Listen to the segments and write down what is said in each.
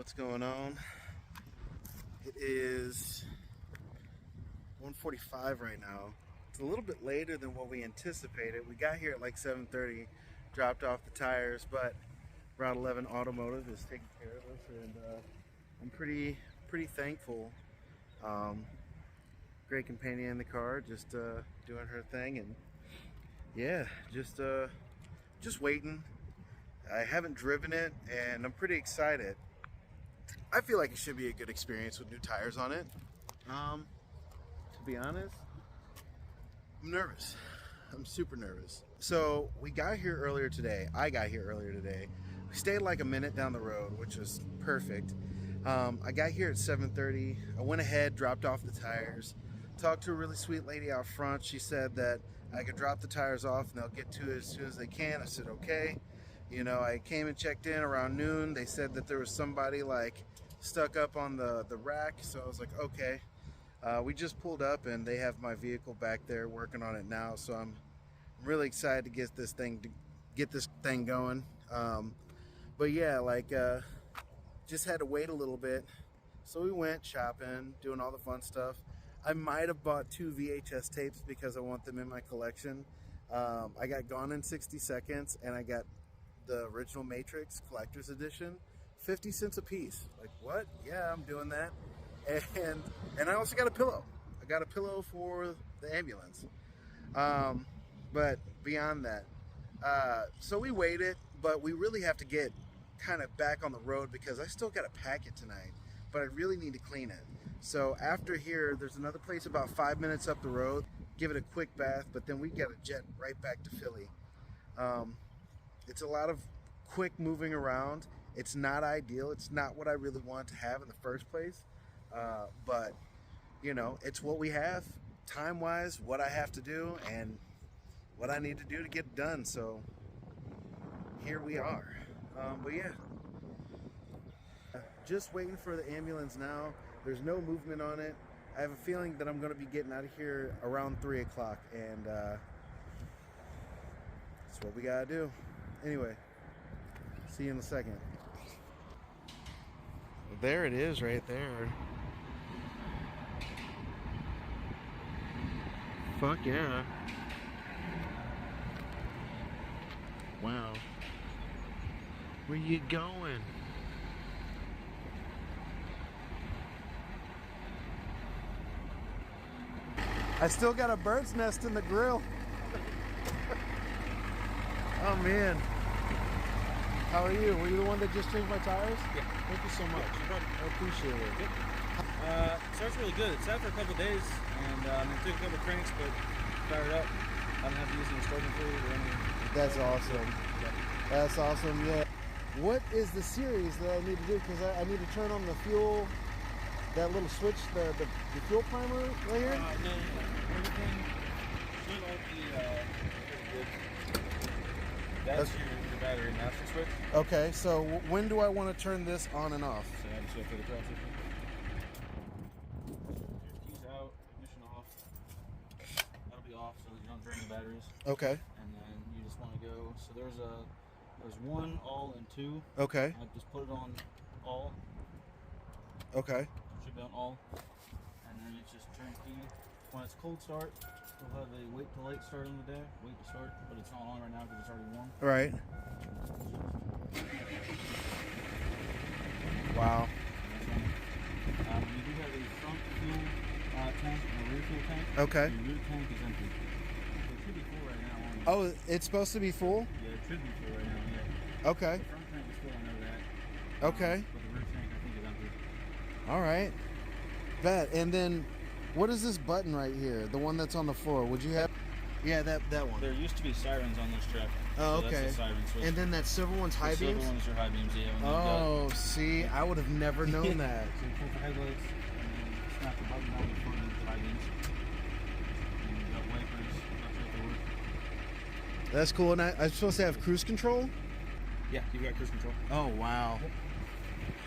What's going on? It is 1:45 right now. It's a little bit later than what we anticipated. We got here at like 7:30, dropped off the tires, but Route 11 Automotive is taking care of us, and I'm pretty thankful. Great companion in the car, just doing her thing, and yeah, just waiting. I haven't driven it, and I'm pretty excited. I feel like it should be a good experience with new tires on it. To be honest, I'm nervous. I'm super nervous. So we got here earlier today. I got here earlier today. We stayed like a minute down the road, which was perfect. I got here at 7:30. I went ahead, dropped off the tires, talked to a really sweet lady out front. She said that I could drop the tires off and they'll get to it as soon as they can. I said, okay. You know, I came and checked in around noon. They said that there was somebody like stuck up on the rack. So I was like, okay. We just pulled up and they have my vehicle back there working on it now. So I'm really excited to get this thing going. But yeah, like just had to wait a little bit. So we went shopping, doing all the fun stuff. I might have bought 2 VHS tapes because I want them in my collection. I got Gone in 60 Seconds and I got the original Matrix Collector's Edition, 50 cents a piece. Like, what? Yeah, I'm doing that. And I also got a pillow. I got a pillow for the ambulance. But beyond that, so we waited, but we really have to get kind of back on the road because I still got to pack it tonight, but I really need to clean it. So after here, there's another place about 5 minutes up the road. Give it a quick bath, but then we got to jet right back to Philly. It's a lot of quick moving around. It's not ideal. It's not what I really want to have in the first place. But, you know, it's what we have time-wise, what I have to do, and what I need to do to get it done. So here we are. But yeah, just waiting for the ambulance now. There's no movement on it. I have a feeling that I'm going to be getting out of here around 3 o'clock, and that's what we got to do. Anyway, see you in a second. There it is right there. Fuck yeah. Wow. Where you going? I still got a bird's nest in the grill. Oh man. How are you? Were you the one that just changed my tires? Yeah. Thank you so much. I appreciate it. Starts really good. It's after a couple of days, and I took a couple of cranks, but fired up. I don't have to use any starting fluid or anything. That's awesome. That's awesome. Yeah. What is the series that I need to do? Because I need to turn on the fuel, that little switch, the fuel primer right here. No, everything. Should all be good. That's your battery master switch. Okay, so when do I want to turn this on and off? So I just go through the process. Your keys out, ignition off. That'll be off so that you don't drain the batteries. Okay. And then you just want to go. So there's 1, all, and 2. Okay. I just put it on all. Okay. It should be on all. And then it's just turnkey. When it's cold start, we'll have a wait to light start on the day. Wait to start, but it's not on right now because it's already warm. Right. Wow. You do have a front fuel tank and a rear fuel tank. Okay. Your rear tank is empty. It should be full right now. Oh, it's supposed to be full? Yeah, it should be full right now, yeah. Okay. The front tank is full, I know that. Okay. But the rear tank, I think, is empty. All right. Bet. And then what is this button right here? The one that's on the floor. Would you have? Yeah, that one. There used to be sirens on this truck. Oh, so okay. That's the siren switch. And then that silver one's high the beams? silver one is your high beams, yeah. Oh, see, I would have never known that. So you pull the headlights and then snap the button down in front of the high beams. And you got wipers, that's what they work. That's cool. And I'm supposed to have cruise control? Yeah, you got cruise control. Oh, wow.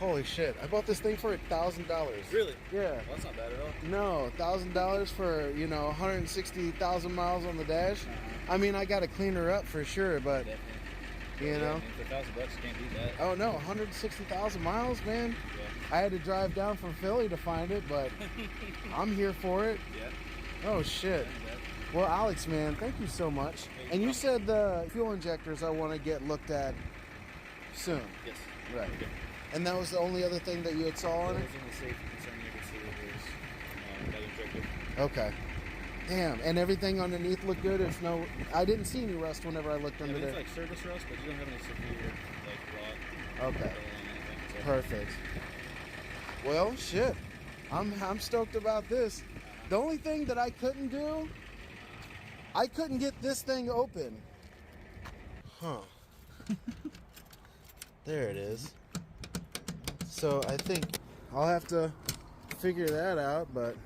Holy shit. I bought this thing for $1,000. Really? Yeah. Well, that's not bad at all. No, $1,000 for, 160,000 miles on the dash. I mean, I got to clean her up for sure, but Definitely. You know? For $1,000, can't beat that. Oh no, 160,000 miles, man. Yeah. I had to drive down from Philly to find it, but I'm here for it. Yeah. Oh shit. Well, Alex, man, thank you so much. And you said the fuel injectors I want to get looked at soon. Yes. Right. And that was the only other thing that you had saw on That it? was the only safety concern you could see was that injector. Okay. Damn. And everything underneath looked good? It's no... I didn't see any rust whenever I looked under It's there. like surface rust, but you don't have any severe like rot. Okay. or anything, so. Perfect. Well, shit. I'm stoked about this. The only thing that I couldn't do, I couldn't get this thing open. Huh. There it is. So I think I'll have to figure that out, but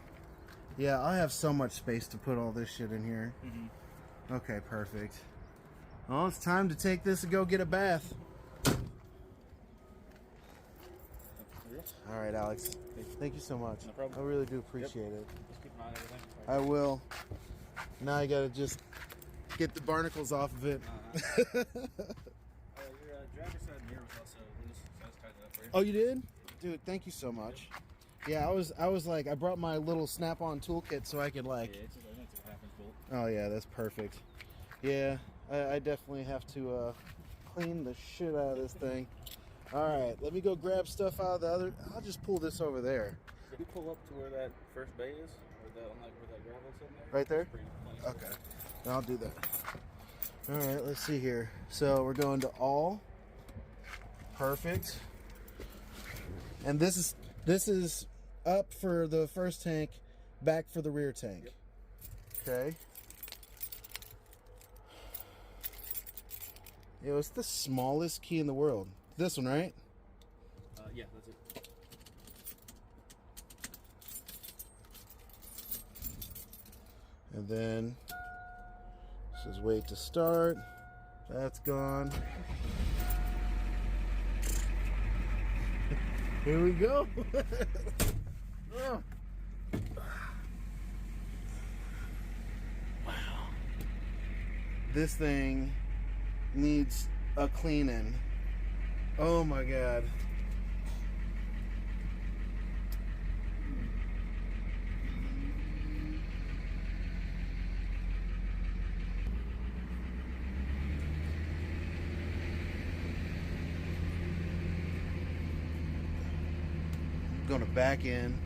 yeah, I'll have so much space to put all this shit in here. Mm-hmm. Okay, perfect. Well, it's time to take this and go get a bath. All right, Alex. Thank you so much. No problem. I really do appreciate it. Just keep an eye on everything. I will. Now I gotta just get the barnacles off of it. Your driver's side mirror was also loose, so I just tied that up for you. Oh, you did? Dude, thank you so much. Yeah, I was like, I brought my little snap-on toolkit so I could like... Yeah, it's just, I think it's a half-inch bolt. Oh yeah, that's perfect. Yeah, I definitely have to clean the shit out of this thing. All right, let me go grab stuff out of the other... I'll just pull this over there. If you pull up to where that first bay is, or that, like where that gravel's sitting there. Right there? Pretty Okay, I'll do that. All right, let's see here. So we're going to all. Perfect. And this is up for the first tank, back for the rear tank. Yep. Okay. Yo, it's the smallest key in the world. This one, right? Yeah, that's it. And then this is wait to start. That's gone. Here we go. Oh. Wow. This thing needs a cleaning. Oh my God. Gonna back in.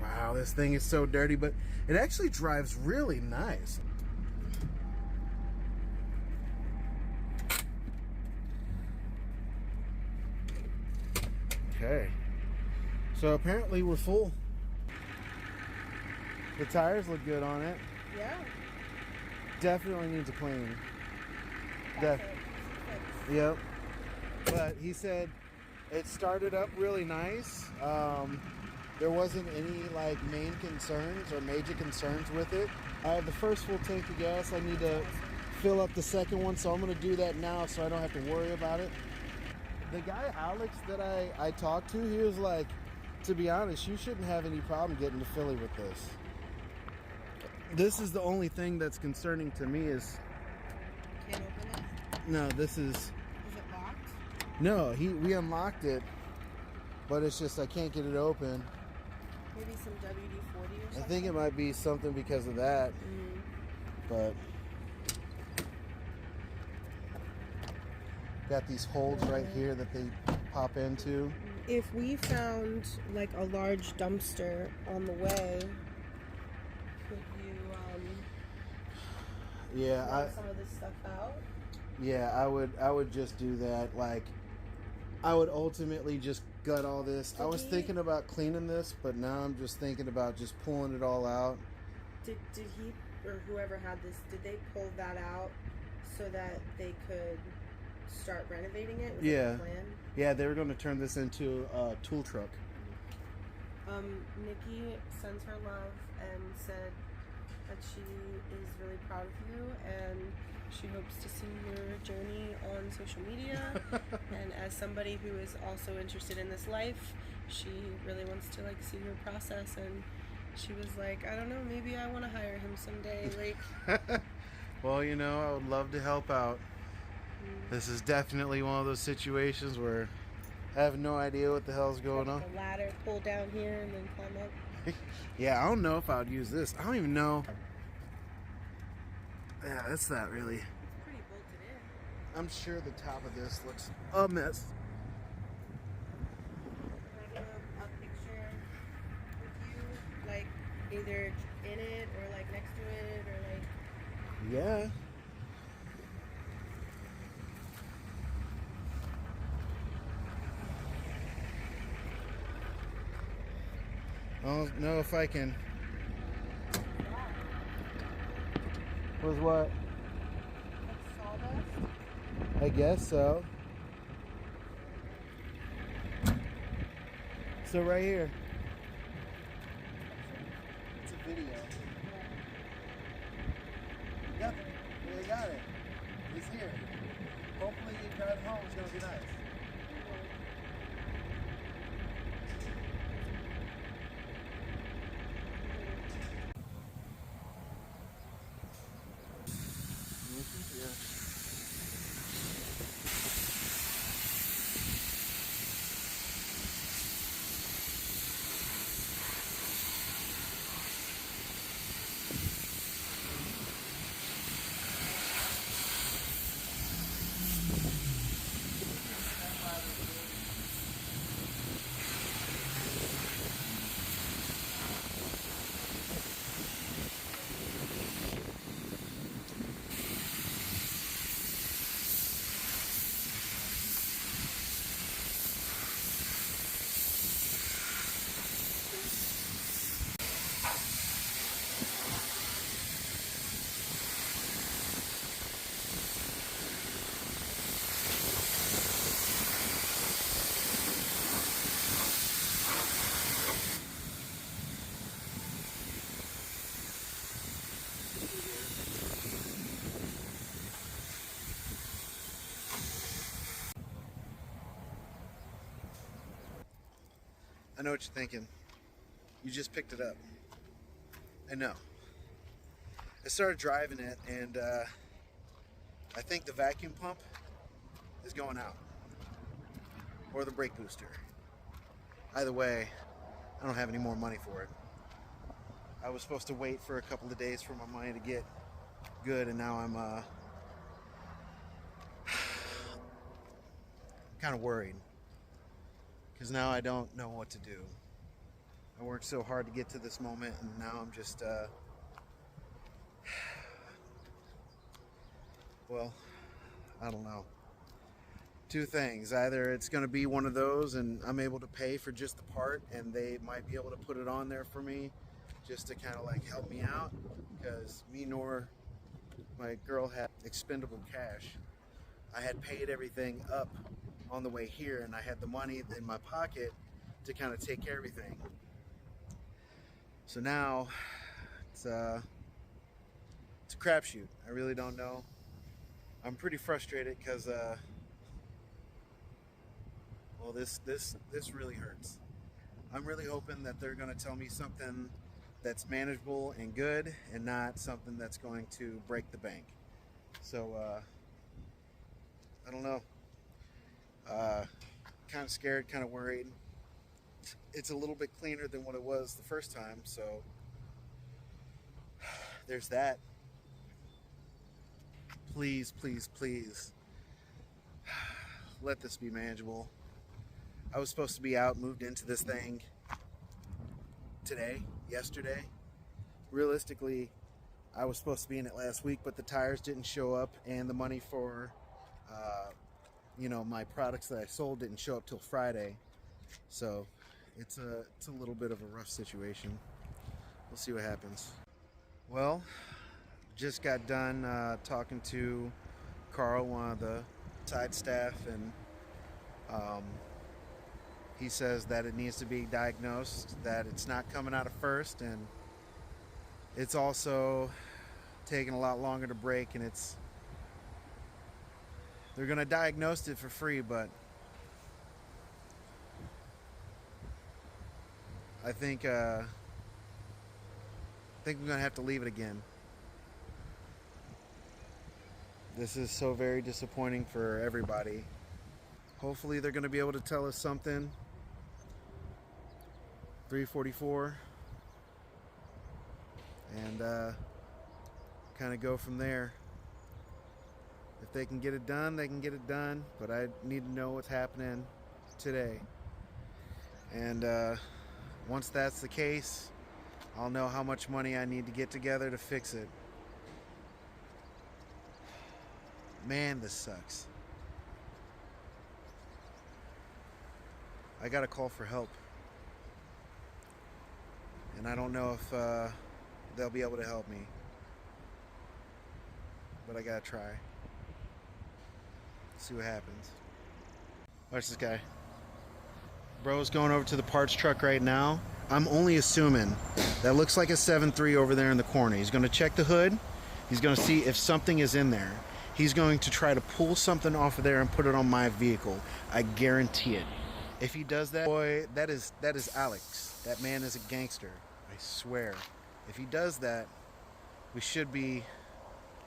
Wow, this thing is so dirty, but it actually drives really nice. Okay, so apparently we're full. The tires look good on it. Yeah. Definitely needs a clean. That's Def- it. Yep. But he said it started up really nice. There wasn't any like main concerns or major concerns with it. I have the first full tank of gas. I need to fill up the second one, so I'm going to do that now so I don't have to worry about it. The guy Alex that I talked to, he was like, to be honest, you shouldn't have any problem getting to Philly with this. This is the only thing that's concerning to me is, Can't open it? no, this is, Is it locked? no, we unlocked it, but it's just I can't get it open. Maybe some WD-40 or I something? think it might be something because of that, but got these holes right here that they pop into. If we found like a large dumpster on the way, could you Yeah, run some of this stuff out? I would just do that. Like, I would ultimately just gut all this. I was thinking about cleaning this, but now I'm just thinking about just pulling it all out. Did he or whoever had this, did they pull that out so that they could start renovating it? Was that Yeah. the plan? Yeah, they were going to turn this into a tool truck. Nikki sends her love and said that she is really proud of you and she hopes to see your journey on social media. And as somebody who is also interested in this life, she really wants to like see your process. And she was like, I don't know, maybe I want to hire him someday. Like, Well, you know, I would love to help out. This is definitely one of those situations where I have no idea what the hell's going on. the ladder, pull down here and then climb up. Yeah, I don't know if I would use this. I don't even know. Yeah, that's not really. It's pretty bolted in. I'm sure the top of this looks a mess. Can I get a picture with you, like either in it or like next to it or like? Yeah. I don't know if I can. Was what? Like sawdust? I guess so. So right here. It's a video. Yep, we got it. It's here. Hopefully you drive home. It's gonna be nice. Yeah. I know what you're thinking. You just picked it up. I know. I started driving it, and I think the vacuum pump is going out, or the brake booster. Either way, I don't have any more money for it. I was supposed to wait for a couple of days for my money to get good, and now I'm kind of worried. Because now I don't know what to do. I worked so hard to get to this moment, and now I'm just, well, I don't know. Two things. Either it's going to be one of those and I'm able to pay for just the part, and they might be able to put it on there for me just to kind of like help me out, because me nor my girl had expendable cash. I had paid everything up on the way here, and I had the money in my pocket to kind of take care of everything. So now it's a crapshoot. I really don't know. I'm pretty frustrated because well, this really hurts. I'm really hoping that they're going to tell me something that's manageable and good, and not something that's going to break the bank. So I don't know. Kind of scared, kind of worried. It's a little bit cleaner than what it was the first time, so there's that. Please, please, please, let this be manageable. I was supposed to be out, moved into this thing yesterday. Realistically, I was supposed to be in it last week, but the tires didn't show up, and the money for my products that I sold didn't show up till Friday. So it's a little bit of a rough situation. We'll see what happens. Well, just got done talking to Carl, one of the side staff, and he says that it needs to be diagnosed, that it's not coming out of first, and it's also taking a lot longer to break, and they're gonna diagnose it for free, but I think we're gonna have to leave it again. This is so very disappointing for everybody. Hopefully they're gonna be able to tell us something. 344, and kind of go from there. If they can get it done, they can get it done, but I need to know what's happening today. And once that's the case, I'll know how much money I need to get together to fix it. Man, this sucks. I gotta call for help. And I don't know if they'll be able to help me. But I gotta try. See what happens. Watch this guy. Bro's going over to the parts truck right now. I'm only assuming that looks like a 7.3 over there in the corner. He's gonna check the hood. He's gonna see if something is in there. He's going to try to pull something off of there and put it on my vehicle. I guarantee it. If he does that, boy, that is Alex. That man is a gangster. I swear. If he does that, we should be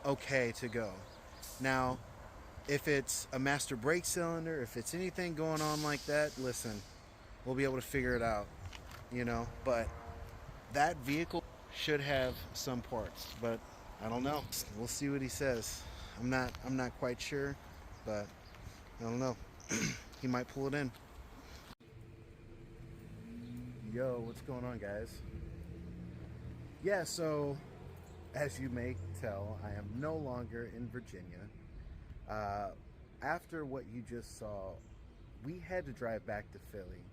okay to go. Now, if it's a master brake cylinder, if it's anything going on like that, listen, we'll be able to figure it out, you know. But that vehicle should have some parts, but I don't know. We'll see what he says. I'm not quite sure, but I don't know. He might pull it in. Yo, what's going on, guys? Yeah, so as you may tell, I am no longer in Virginia. After what you just saw, we had to drive back to Philly.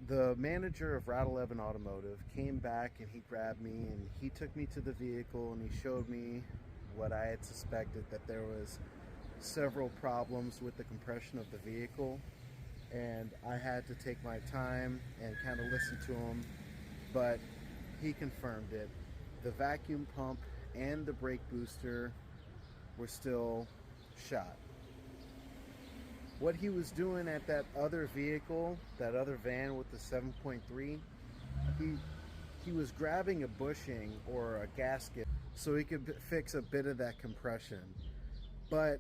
The manager of Route 11 Automotive came back and he grabbed me and he took me to the vehicle and he showed me what I had suspected, that there was several problems with the compression of the vehicle, and I had to take my time and kind of listen to him, but he confirmed it. The vacuum pump and the brake booster were still shot. What he was doing at that other vehicle, that other van with the 7.3, he was grabbing a bushing or a gasket so he could fix a bit of that compression, but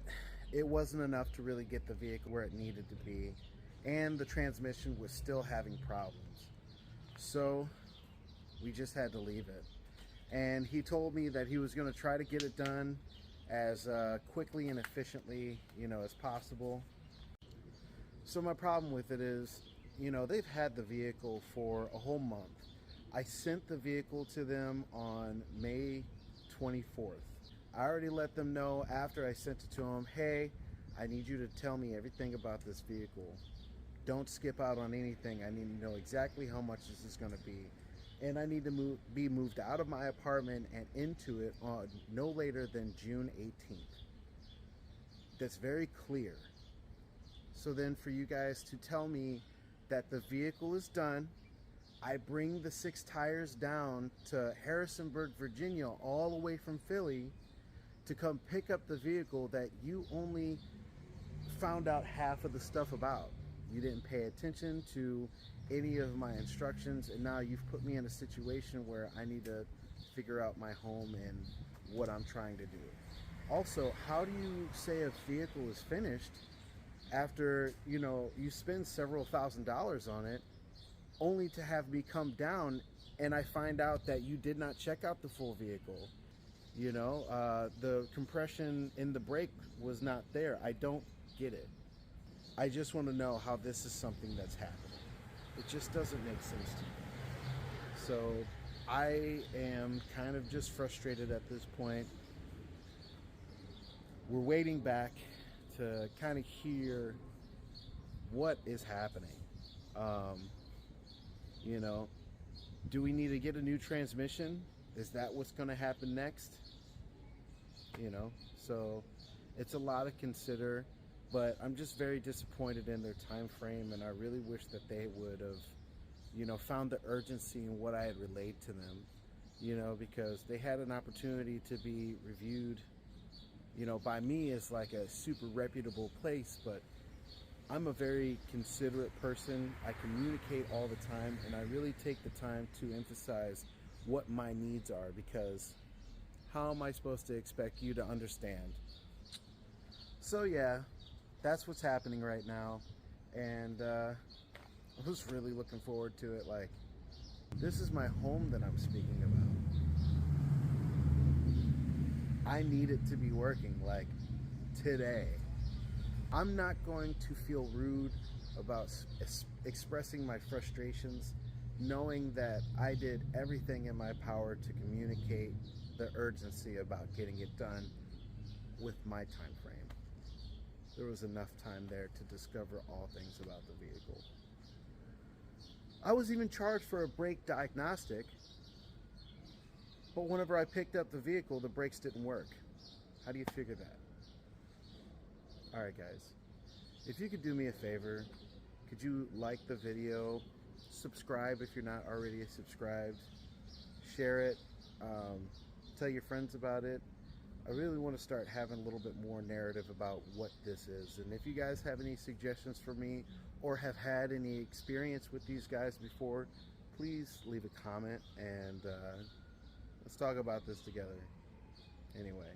it wasn't enough to really get the vehicle where it needed to be, and the transmission was still having problems. So we just had to leave it. And he told me that he was going to try to get it done as quickly and efficiently, you know, as possible. So my problem with it is, you know, they've had the vehicle for a whole month. I sent the vehicle to them on May 24th. I already let them know after I sent it to them, hey, I need you to tell me everything about this vehicle. Don't skip out on anything. I need to know exactly how much this is going to be. And I need to be moved out of my apartment and into it on no later than June 18th. That's very clear. So then for you guys to tell me that the vehicle is done, I bring the 6 tires down to Harrisonburg, Virginia, all the way from Philly to come pick up the vehicle that you only found out half of the stuff about. You didn't pay attention to any of my instructions, and now you've put me in a situation where I need to figure out my home and what I'm trying to do. Also, how do you say a vehicle is finished after, you know, you spend several $1,000s on it, only to have me come down and I find out that you did not check out the full vehicle? You know, the compression in the brake was not there. I don't get it. I just want to know how this is something that's happening. It just doesn't make sense to me. So I am kind of just frustrated at this point. We're waiting back to kind of hear what is happening. You know, do we need to get a new transmission? Is that what's going to happen next? You know, so it's a lot to consider, but I'm just very disappointed in their time frame, and I really wish that they would have, you know, found the urgency in what I had relayed to them. you know, because they had an opportunity to be reviewed, you know, by me as like a super reputable place, but I'm a very considerate person. I communicate all the time, and I really take the time to emphasize what my needs are, because how am I supposed to expect you to understand? So yeah, that's what's happening right now, and I was really looking forward to it. Like, this is my home that I'm speaking about. I need it to be working, like, today. I'm not going to feel rude about expressing my frustrations, knowing that I did everything in my power to communicate the urgency about getting it done with my time frame. There was enough time there to discover all things about the vehicle. I was even charged for a brake diagnostic, but whenever I picked up the vehicle, the brakes didn't work. How do you figure that? Alright guys, if you could do me a favor, could you like the video, subscribe if you're not already subscribed, share it, tell your friends about it. I really want to start having a little bit more narrative about what this is. And if you guys have any suggestions for me, or have had any experience with these guys before, please leave a comment, and let's talk about this together. Anyway,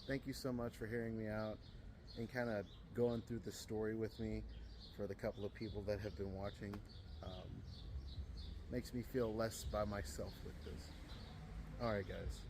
thank you so much for hearing me out and kind of going through the story with me for the couple of people that have been watching. Makes me feel less by myself with this. Alright guys.